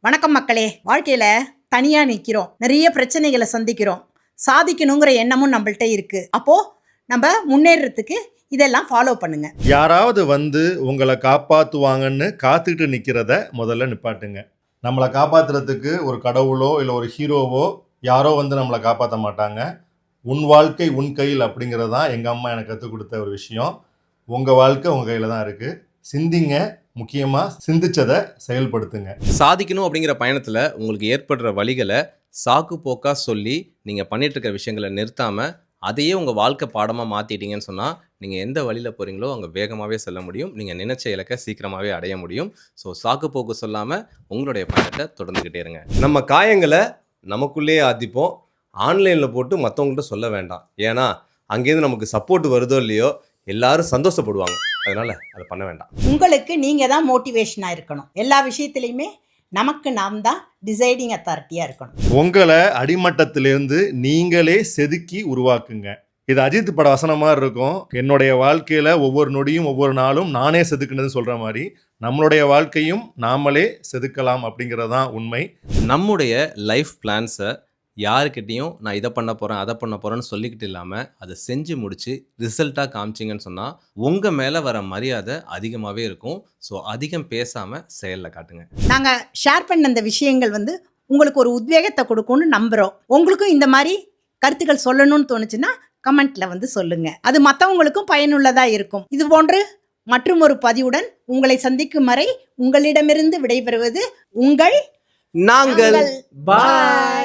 வணக்கம் மக்களே. வாழ்க்கையில தனியா நிக்கிறோம், நிறைய பிரச்சனைகளை சந்திக்கிறோம், சாதிக்கணுங்கிற எண்ணமும் நம்மள்ட்ட இருக்கு. அப்போ நம்ம முன்னேறதுக்கு இதெல்லாம் ஃபாலோ பண்ணுங்க. யாராவது வந்து உங்களை காப்பாற்றுவாங்கன்னு காத்துக்கிட்டு நிற்கிறத முதல்ல நிப்பாட்டுங்க. நம்மளை காப்பாற்றுறதுக்கு ஒரு கடவுளோ இல்லை ஒரு ஹீரோவோ யாரோ வந்து நம்மளை காப்பாற்ற மாட்டாங்க. உன் வாழ்க்கை உன் கையில் அப்படிங்கிறது தான் எங்கள் அம்மா எனக்கு கற்றுக் கொடுத்த ஒரு விஷயம். உங்கள் வாழ்க்கை உங்கள் கையில் தான் இருக்குது. சிந்திங்க, முக்கியமாக சிந்திச்சதை செயல்படுத்துங்க. சாதிக்கணும் அப்படிங்கிற பயணத்தில் உங்களுக்கு ஏற்படுற வழிகளை சாக்கு போக்கா சொல்லி நீங்கள் பண்ணிட்டு இருக்கிற விஷயங்களை நிறுத்தாமல் அதையே உங்கள் வாழ்க்கை பாடமாக மாற்றிட்டீங்கன்னு சொன்னால் நீங்கள் எந்த வழியில் போகிறீங்களோ அங்கே வேகமாகவே செல்ல முடியும். நீங்கள் நினைச்ச இலக்கை சீக்கிரமாகவே அடைய முடியும். ஸோ சாக்கு போக்கு சொல்லாமல் உங்களுடைய பயணத்தை தொடர்ந்துக்கிட்டே இருங்க. நம்ம காயங்களை நமக்குள்ளேயே ஆத்திப்போம். ஆன்லைனில் போட்டு மற்றவங்கள்ட்ட சொல்ல வேண்டாம். ஏன்னா அங்கேருந்து நமக்கு சப்போர்ட் வருதோ இல்லையோ எல்லாரும் சந்தோஷப்படுவாங்க. அதனால் அதை பண்ண வேண்டாம். உங்களுக்கு நீங்கள் தான் மோட்டிவேஷனாக இருக்கணும். எல்லா விஷயத்துலையுமே நமக்கு நாம் தான் டிசைடிங் அத்தாரிட்டியாக இருக்கணும். உங்களை அடிமட்டத்திலிருந்து நீங்களே செதுக்கி உருவாக்குங்க. இது அஜித் பட வசனம் மாதிரி இருக்கும். என்னுடைய வாழ்க்கையில் ஒவ்வொரு நொடியும் ஒவ்வொரு நாளும் நானே செதுக்குனதுன்னு சொல்கிற மாதிரி நம்மளுடைய வாழ்க்கையும் நாமளே செதுக்கலாம் அப்படிங்கிறது தான் உண்மை. நம்முடைய லைஃப் பிளான்ஸை யாருக்கிட்டேயும் நான் இதை பண்ண போகிறேன் அதை பண்ண போகிறேன்னு சொல்லிக்கிட்டு இல்லாமல் அதை செஞ்சு முடித்து ரிசல்ட்டாக காமிச்சிங்கன்னு சொன்னால் உங்கள் மேலே வர மரியாதை அதிகமாகவே இருக்கும். ஸோ அதிகம் பேசாமல் செயலில் காட்டுங்க. நாங்கள் ஷேர் பண்ண அந்த விஷயங்கள் உங்களுக்கு ஒரு உத்வேகத்தை கொடுக்கும்னு நம்புகிறோம். உங்களுக்கும் இந்த மாதிரி கருத்துக்கள் சொல்லணும்னு தோணுச்சுன்னா கமெண்ட்டில் சொல்லுங்கள். அது மற்றவங்களுக்கும் பயனுள்ளதாக இருக்கும். இது போன்று மற்றும் ஒரு பதிவுடன் உங்களை சந்திக்கும் வரை உங்களிடமிருந்து விடைபெறுவது உங்கள் நாங்கள். பாய்.